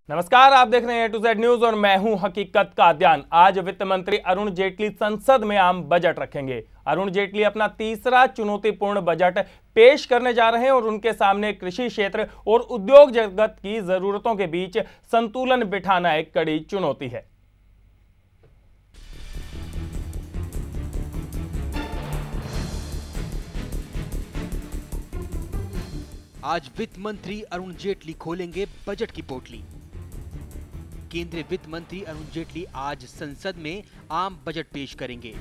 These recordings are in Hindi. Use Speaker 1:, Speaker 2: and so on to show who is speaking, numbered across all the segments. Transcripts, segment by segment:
Speaker 1: नमस्कार, आप देख रहे हैं A to Z न्यूज और मैं हूं हकीकत का ध्यान। आज वित्त मंत्री अरुण जेटली संसद में आम बजट रखेंगे। अरुण जेटली अपना तीसरा चुनौतीपूर्ण बजट पेश करने जा रहे हैं और उनके सामने कृषि क्षेत्र और उद्योग जगत की जरूरतों के बीच संतुलन बिठाना एक कड़ी चुनौती है।
Speaker 2: आज वित्त मंत्री अरुण जेटली खोलेंगे बजट की पोटली। केंद्रीय वित्त मंत्री अरुण जेटली आज संसद में आम बजट पेश करेंगे।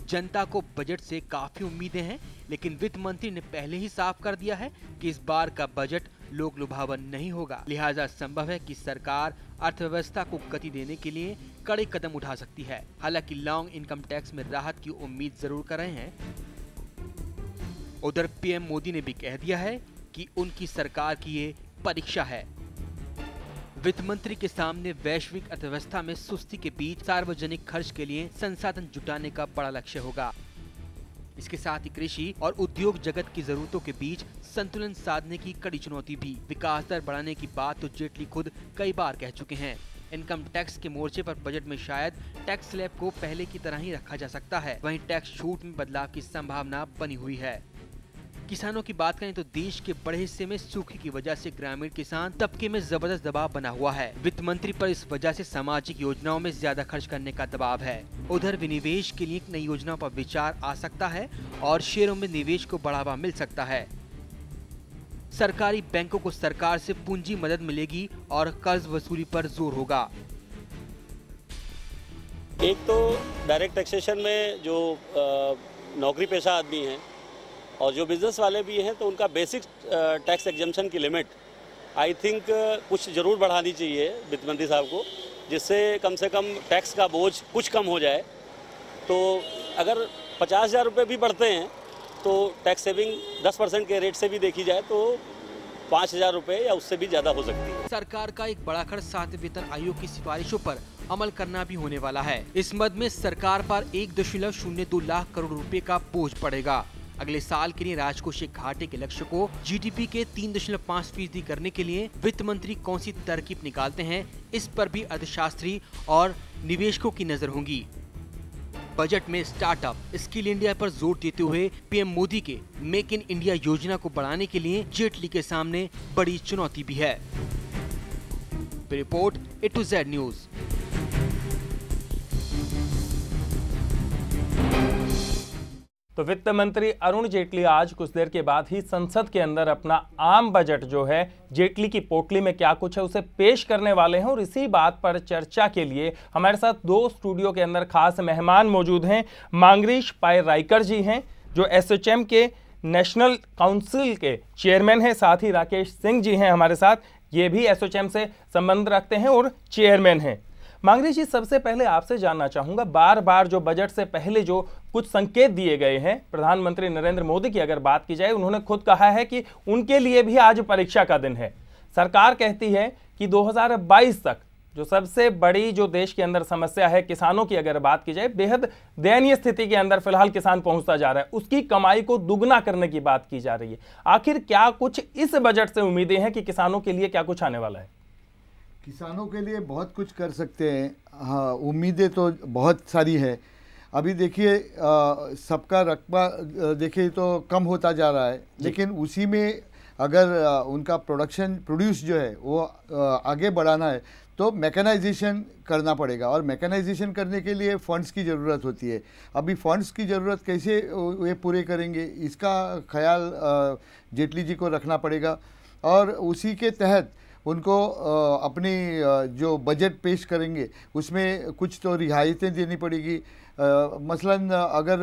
Speaker 2: जनता को बजट से काफी उम्मीदें हैं, लेकिन वित्त मंत्री ने पहले ही साफ कर दिया है कि इस बार का बजट लोक लुभावन नहीं होगा। लिहाजा संभव है कि सरकार अर्थव्यवस्था को गति देने के लिए कड़े कदम उठा सकती है। हालांकि लॉन्ग इनकम टैक्स में राहत की उम्मीद जरूर कर रहे हैं। उधर पीएम मोदी ने भी कह दिया है कि उनकी सरकार की ये परीक्षा है। वित्त मंत्री के सामने वैश्विक अर्थव्यवस्था में सुस्ती के बीच सार्वजनिक खर्च के लिए संसाधन जुटाने का बड़ा लक्ष्य होगा। इसके साथ ही कृषि और उद्योग जगत की जरूरतों के बीच संतुलन साधने की कड़ी चुनौती भी। विकास दर बढ़ाने की बात तो जेटली खुद कई बार कह चुके हैं। इनकम टैक्स के मोर्चे पर बजट में शायद टैक्स स्लैब को पहले की तरह ही रखा जा सकता है। वहीं टैक्स छूट में बदलाव की संभावना बनी हुई है। किसानों की बात करें तो देश के बड़े हिस्से में सूखे की वजह से ग्रामीण किसान तबके में जबरदस्त दबाव बना हुआ है। वित्त मंत्री पर इस वजह से सामाजिक योजनाओं में ज्यादा खर्च करने का दबाव है। उधर विनिवेश के लिए नई योजनाओं पर विचार आ सकता है और शेयरों में निवेश को बढ़ावा मिल सकता है। सरकारी बैंकों को सरकार से पूंजी मदद मिलेगी और कर्ज वसूली पर जोर होगा।
Speaker 3: एक तो डायरेक्ट टैक्सेशन में जो नौकरी पेशा आदमी हैं और जो बिजनेस वाले भी हैं, तो उनका बेसिक टैक्स एग्जम्पशन की लिमिट आई थिंक कुछ ज़रूर बढ़ानी चाहिए वित्त मंत्री साहब को, जिससे कम से कम टैक्स का बोझ कुछ कम हो जाए। तो अगर 50,000 रुपये भी बढ़ते हैं तो टैक्स सेविंग 10% के रेट से भी देखी जाए तो 5,000 रुपये या उससे भी ज़्यादा हो सकती है।
Speaker 2: सरकार का एक बड़ा खर्च 7वें वेतन आयोग की सिफारिशों पर अमल करना भी होने वाला है। इस मद में सरकार पर 1.02 लाख करोड़ रुपए का बोझ पड़ेगा। अगले साल के लिए राजकोषीय घाटे के लक्ष्य को जीडीपी के 3.5% करने के लिए वित्त मंत्री कौन सी तरकीब निकालते हैं, इस पर भी अर्थशास्त्री और निवेशकों की नजर होगी। बजट में स्टार्टअप स्किल इंडिया पर जोर देते हुए पीएम मोदी के मेक इन इंडिया योजना को बढ़ाने के लिए जेटली के सामने बड़ी चुनौती भी है। Report A to Z news.
Speaker 1: तो वित्त मंत्री अरुण जेटली आज कुछ देर के बाद ही संसद के अंदर अपना आम बजट जो है जेटली की पोटली में क्या कुछ है उसे पेश करने वाले हैं। और इसी बात पर चर्चा के लिए हमारे साथ दो स्टूडियो के अंदर खास मेहमान मौजूद हैं। मांगरीश पाय रायकर जी हैं जो एसोचैम के नेशनल काउंसिल के चेयरमैन हैं, साथ ही राकेश सिंह जी हैं हमारे साथ, ये भी एसोचैम से संबंध रखते हैं और चेयरमैन हैं। मांगरीश जी, सबसे पहले आपसे जानना चाहूंगा, बार बार जो बजट से पहले जो कुछ संकेत दिए गए हैं, प्रधानमंत्री नरेंद्र मोदी की अगर बात की जाए, उन्होंने खुद कहा है कि उनके लिए भी आज परीक्षा का दिन है। सरकार कहती है कि 2022 तक जो सबसे बड़ी जो देश के अंदर समस्या है किसानों की अगर बात की जाए, बेहद दयनीय स्थिति के अंदर फिलहाल किसान पहुंचता जा रहा है, उसकी कमाई को दुगना करने की बात की जा रही है। आखिर क्या कुछ इस बजट से उम्मीदें हैं कि किसानों के लिए क्या कुछ आने वाला है?
Speaker 4: किसानों के लिए बहुत कुछ कर सकते हैं। हाँ, उम्मीदें तो बहुत सारी है। अभी देखिए सबका रकबा देखिए तो कम होता जा रहा है, लेकिन उसी में अगर उनका प्रोड्यूस जो है वो आगे बढ़ाना है तो मैकेनाइजेशन करना पड़ेगा। और मैकेनाइजेशन करने के लिए फंड्स की ज़रूरत होती है। अभी फंड्स की ज़रूरत कैसे वे पूरे करेंगे, इसका ख्याल जेटली जी को रखना पड़ेगा। और उसी के तहत उनको अपनी जो बजट पेश करेंगे उसमें कुछ तो रियायतें देनी पड़ेगी। मसलन अगर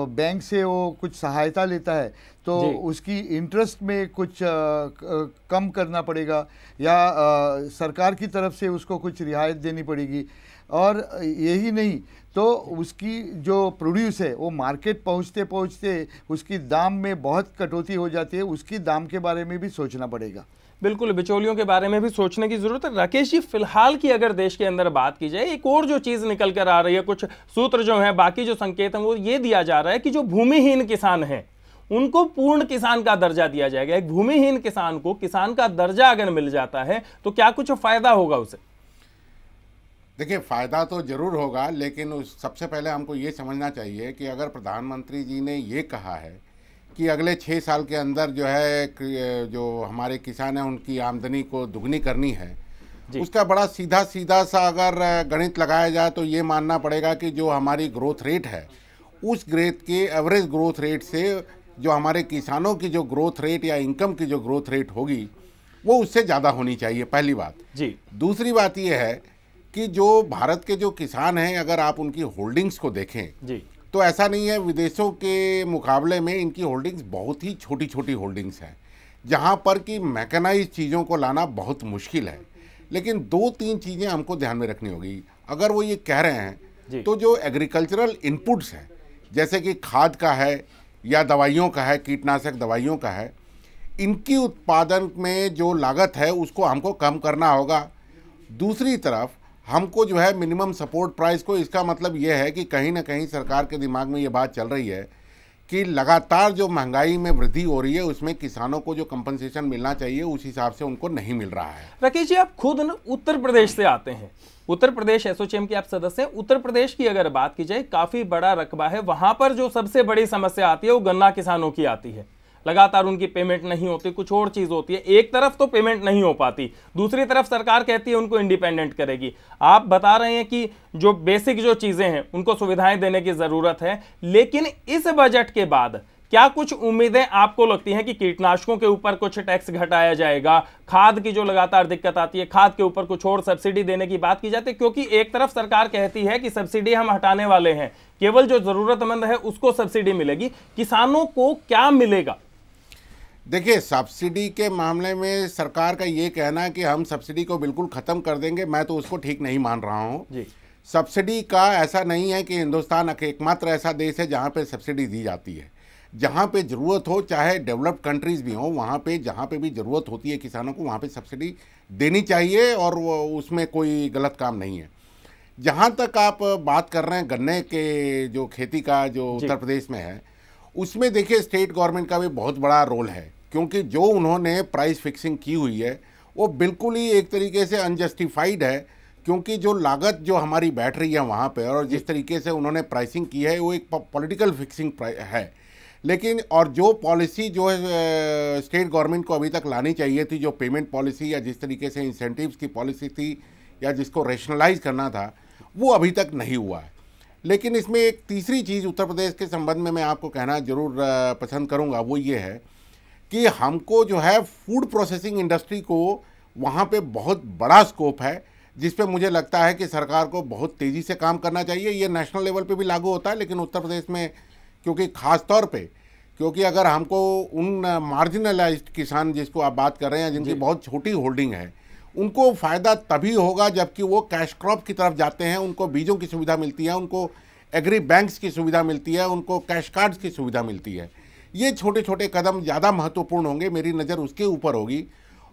Speaker 4: बैंक से वो कुछ सहायता लेता है तो उसकी इंटरेस्ट में कुछ कम करना पड़ेगा, या सरकार की तरफ से उसको कुछ रियायत देनी पड़ेगी। और यही नहीं तो उसकी जो प्रोड्यूस है वो मार्केट पहुंचते पहुंचते उसकी दाम में बहुत कटौती हो जाती है, उसकी दाम के बारे में भी सोचना पड़ेगा।
Speaker 1: बिल्कुल, बिचौलियों के बारे में भी सोचने की जरूरत है। राकेश जी, फिलहाल की अगर देश के अंदर बात की जाए, एक और जो चीज निकल कर आ रही है, कुछ सूत्र जो है, बाकी जो संकेत हैं, वो ये दिया जा रहा है कि जो भूमिहीन किसान हैं उनको पूर्ण किसान का दर्जा दिया जाएगा। एक भूमिहीन किसान को किसान का दर्जा अगर मिल जाता है तो क्या कुछ फायदा होगा उसे?
Speaker 5: देखिए, फ़ायदा तो ज़रूर होगा, लेकिन सबसे पहले हमको ये समझना चाहिए कि अगर प्रधानमंत्री जी ने ये कहा है कि अगले 6 साल के अंदर जो है जो हमारे किसान हैं उनकी आमदनी को दुगनी करनी है, उसका बड़ा सीधा सीधा सा अगर गणित लगाया जाए तो ये मानना पड़ेगा कि जो हमारी ग्रोथ रेट है उस ग्रोथ के एवरेज ग्रोथ रेट से जो हमारे किसानों की जो ग्रोथ रेट या इनकम की जो ग्रोथ रेट होगी वो उससे ज़्यादा होनी चाहिए, पहली बात जी। दूसरी बात ये है कि जो भारत के जो किसान हैं, अगर आप उनकी होल्डिंग्स को देखें जी, तो ऐसा नहीं है, विदेशों के मुकाबले में इनकी होल्डिंग्स बहुत ही छोटी छोटी होल्डिंग्स हैं, जहां पर कि मैकेनाइज चीज़ों को लाना बहुत मुश्किल है। लेकिन 2-3 चीज़ें हमको ध्यान में रखनी होगी। अगर वो ये कह रहे हैं तो जो एग्रीकल्चरल इनपुट्स हैं, जैसे कि खाद का है या दवाइयों का है, कीटनाशक दवाइयों का है, इनकी उत्पादन में जो लागत है उसको हमको कम करना होगा। दूसरी तरफ हमको जो है मिनिमम सपोर्ट प्राइस को, इसका मतलब ये है कि कहीं ना कहीं सरकार के दिमाग में ये बात चल रही है कि लगातार जो महंगाई में वृद्धि हो रही है उसमें किसानों को जो कंपनसेशन मिलना चाहिए उस हिसाब से उनको नहीं मिल रहा है।
Speaker 1: राकेश जी, आप खुद उत्तर प्रदेश से आते हैं, उत्तर प्रदेश एसोचैम के आप सदस्य हैं। उत्तर प्रदेश की अगर बात की जाए, काफी बड़ा रकबा है, वहां पर जो सबसे बड़ी समस्या आती है वो गन्ना किसानों की आती है। लगातार उनकी पेमेंट नहीं होती, कुछ और चीज होती है। एक तरफ तो पेमेंट नहीं हो पाती, दूसरी तरफ सरकार कहती है उनको इंडिपेंडेंट करेगी। आप बता रहे हैं कि जो बेसिक जो चीजें हैं उनको सुविधाएं देने की जरूरत है, लेकिन इस बजट के बाद क्या कुछ उम्मीदें आपको लगती हैं कि कीटनाशकों के ऊपर कुछ टैक्स घटाया जाएगा, खाद की जो लगातार दिक्कत आती है, खाद के ऊपर कुछ और सब्सिडी देने की बात की जाती है? क्योंकि एक तरफ सरकार कहती है कि सब्सिडी हम हटाने वाले हैं, केवल जो जरूरतमंद है उसको सब्सिडी मिलेगी, किसानों को क्या मिलेगा?
Speaker 5: देखिए, सब्सिडी के मामले में सरकार का ये कहना है कि हम सब्सिडी को बिल्कुल ख़त्म कर देंगे, मैं तो उसको ठीक नहीं मान रहा हूँ। सब्सिडी का ऐसा नहीं है कि हिंदुस्तान एकमात्र ऐसा देश है जहाँ पे सब्सिडी दी जाती है। जहाँ पे ज़रूरत हो, चाहे डेवलप्ड कंट्रीज़ भी हों, वहाँ पे जहाँ पे भी ज़रूरत होती है किसानों को, वहाँ पे सब्सिडी देनी चाहिए और उसमें कोई गलत काम नहीं है। जहाँ तक आप बात कर रहे हैं गन्ने के जो खेती का जो उत्तर प्रदेश में है, उसमें देखिए स्टेट गवर्नमेंट का भी बहुत बड़ा रोल है, क्योंकि जो उन्होंने प्राइस फिक्सिंग की हुई है वो बिल्कुल ही एक तरीके से अनजस्टिफाइड है, क्योंकि जो लागत जो हमारी बैठ रही है वहाँ पे और जिस तरीके से उन्होंने प्राइसिंग की है वो एक पॉलिटिकल फिक्सिंग है। लेकिन और जो पॉलिसी जो है स्टेट गवर्नमेंट को अभी तक लानी चाहिए थी, जो पेमेंट पॉलिसी या जिस तरीके से इंसेंटिव्स की पॉलिसी थी या जिसको रेशनलाइज करना था, वो अभी तक नहीं हुआ है। लेकिन इसमें एक तीसरी चीज़ उत्तर प्रदेश के संबंध में मैं आपको कहना ज़रूर पसंद करूँगा, वो ये है कि हमको जो है फूड प्रोसेसिंग इंडस्ट्री को वहाँ पे बहुत बड़ा स्कोप है, जिस पे मुझे लगता है कि सरकार को बहुत तेज़ी से काम करना चाहिए। ये नेशनल लेवल पे भी लागू होता है, लेकिन उत्तर प्रदेश में क्योंकि ख़ास तौर पे, क्योंकि अगर हमको उन मार्जिनलाइज्ड किसान जिसको आप बात कर रहे हैं, जिनकी बहुत छोटी होल्डिंग है, उनको फ़ायदा तभी होगा जबकि वो कैश क्रॉप की तरफ जाते हैं, उनको बीजों की सुविधा मिलती है, उनको एग्री बैंक्स की सुविधा मिलती है, उनको कैश कार्ड्स की सुविधा मिलती है। ये छोटे छोटे कदम ज़्यादा महत्वपूर्ण होंगे, मेरी नज़र उसके ऊपर होगी।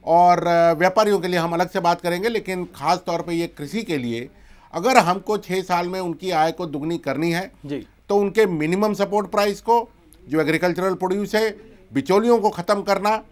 Speaker 5: और व्यापारियों के लिए हम अलग से बात करेंगे, लेकिन ख़ास तौर पे ये कृषि के लिए अगर हमको 6 साल में उनकी आय को दुगनी करनी है जी, तो उनके मिनिमम सपोर्ट प्राइस को, जो एग्रीकल्चरल प्रोड्यूस है, बिचौलियों को ख़त्म करना,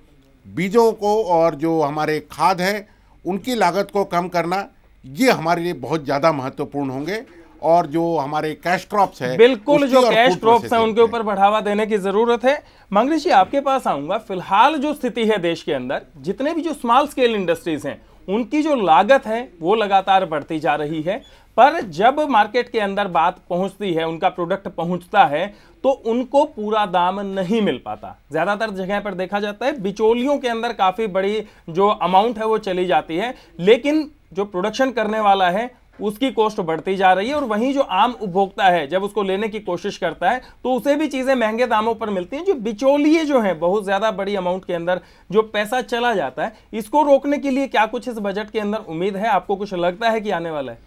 Speaker 5: बीजों को और जो हमारे खाद हैं उनकी लागत को कम करना, ये हमारे लिए बहुत ज़्यादा महत्वपूर्ण होंगे। और जो हमारे कैश क्रॉप्स है,
Speaker 1: बिल्कुल जो कैश क्रॉप्स हैं उनके ऊपर बढ़ावा देने की जरूरत है। मंगरेश जी, आपके पास आऊंगा। फिलहाल जो स्थिति है देश के अंदर, जितने भी जो स्मॉल स्केल इंडस्ट्रीज हैं उनकी जो लागत है वो लगातार बढ़ती जा रही है, पर जब मार्केट के अंदर बात पहुंचती है, उनका प्रोडक्ट पहुंचता है, तो उनको पूरा दाम नहीं मिल पाता। ज्यादातर जगह पर देखा जाता है बिचौलियों के अंदर काफी बड़ी जो अमाउंट है वो चली जाती है, लेकिन जो प्रोडक्शन करने वाला है उसकी कॉस्ट बढ़ती जा रही है। और वहीं जो आम उपभोक्ता है जब उसको लेने की कोशिश करता है तो उसे भी चीजें महंगे दामों पर मिलती हैं। जो बिचौलिए जो हैं, बहुत ज्यादा बड़ी अमाउंट के अंदर जो पैसा चला जाता है, इसको रोकने के लिए क्या कुछ इस बजट के अंदर उम्मीद है? आपको कुछ लगता है कि आने वाला है?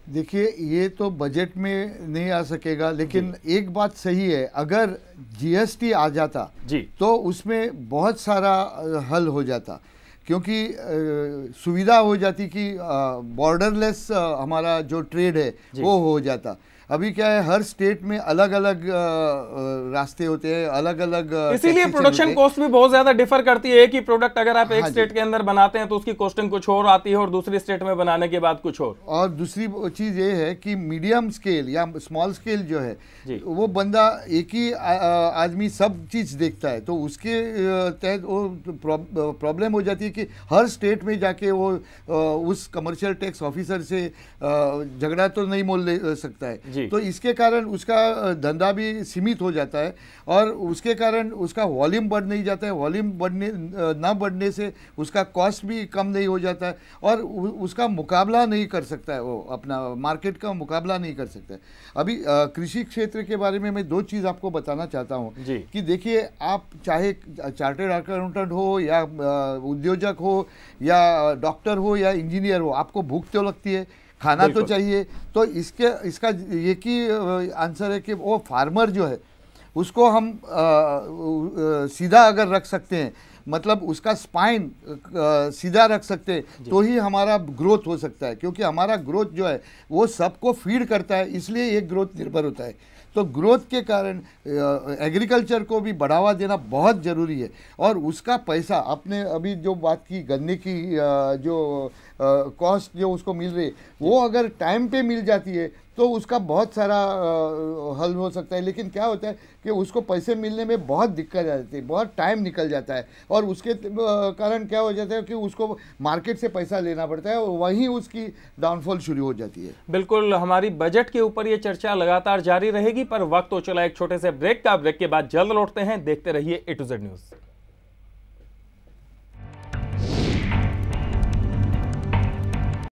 Speaker 4: देखिए, ये तो बजट में नहीं आ सकेगा, लेकिन एक बात सही है, अगर जीएसटी आ जाता जी तो उसमें बहुत सारा हल हो जाता, क्योंकि सुविधा हो जाती कि बॉर्डरलेस हमारा जो ट्रेड है वो हो जाता। अभी क्या है, हर स्टेट में अलग अलग रास्ते होते हैं, अलग अलग,
Speaker 1: इसीलिए प्रोडक्शन कॉस्ट भी बहुत ज्यादा डिफर करती है। एक ही प्रोडक्ट अगर आप एक स्टेट के अंदर बनाते हैं तो उसकी कॉस्टिंग कुछ और आती है और दूसरी स्टेट में बनाने के बाद कुछ और
Speaker 4: दूसरी चीज ये है कि मीडियम स्केल या स्मॉल स्केल जो है वो बंदा एक ही आदमी सब चीज देखता है, तो उसके तहत वो प्रॉब्लम हो जाती है कि हर स्टेट में जाके वो उस कमर्शियल टैक्स ऑफिसर से झगड़ा तो नहीं मोल ले सकता है, तो इसके कारण उसका धंधा भी सीमित हो जाता है और उसके कारण उसका वॉल्यूम बढ़ नहीं जाता है। वॉल्यूम ना बढ़ने से उसका कॉस्ट भी कम नहीं हो जाता है और उसका मुकाबला नहीं कर सकता है, वो अपना मार्केट का मुकाबला नहीं कर सकता है। अभी कृषि क्षेत्र के बारे में मैं दो चीज़ आपको बताना चाहता हूँ कि देखिए, आप चाहे चार्टर्ड अकाउंटेंट हो या उद्योजक हो या डॉक्टर हो या इंजीनियर हो, आपको भूख तो लगती है, खाना तो चाहिए। तो इसका एक ही आंसर है कि वो फार्मर जो है उसको हम सीधा अगर रख सकते हैं, मतलब उसका स्पाइन सीधा रख सकते हैं, तो ही हमारा ग्रोथ हो सकता है, क्योंकि हमारा ग्रोथ जो है वो सबको फीड करता है, इसलिए ये ग्रोथ निर्भर होता है। तो ग्रोथ के कारण एग्रीकल्चर को भी बढ़ावा देना बहुत ज़रूरी है और उसका पैसा, आपने अभी जो बात की गन्ने की जो कॉस्ट जो उसको मिल रही है, वो अगर टाइम पे मिल जाती है तो उसका बहुत सारा हल हो सकता है। लेकिन क्या होता है कि उसको पैसे मिलने में बहुत दिक्कत आ जाती है, बहुत टाइम निकल जाता है और उसके कारण क्या हो जाता है कि उसको मार्केट से पैसा लेना पड़ता है और वहीं उसकी डाउनफॉल शुरू हो जाती है।
Speaker 1: बिल्कुल, हमारी बजट के ऊपर ये चर्चा लगातार जारी रहेगी, पर वक्त हो चला एक छोटे से ब्रेक का। ब्रेक के बाद जल्द लौटते हैं, देखते रहिए A to Z न्यूज़।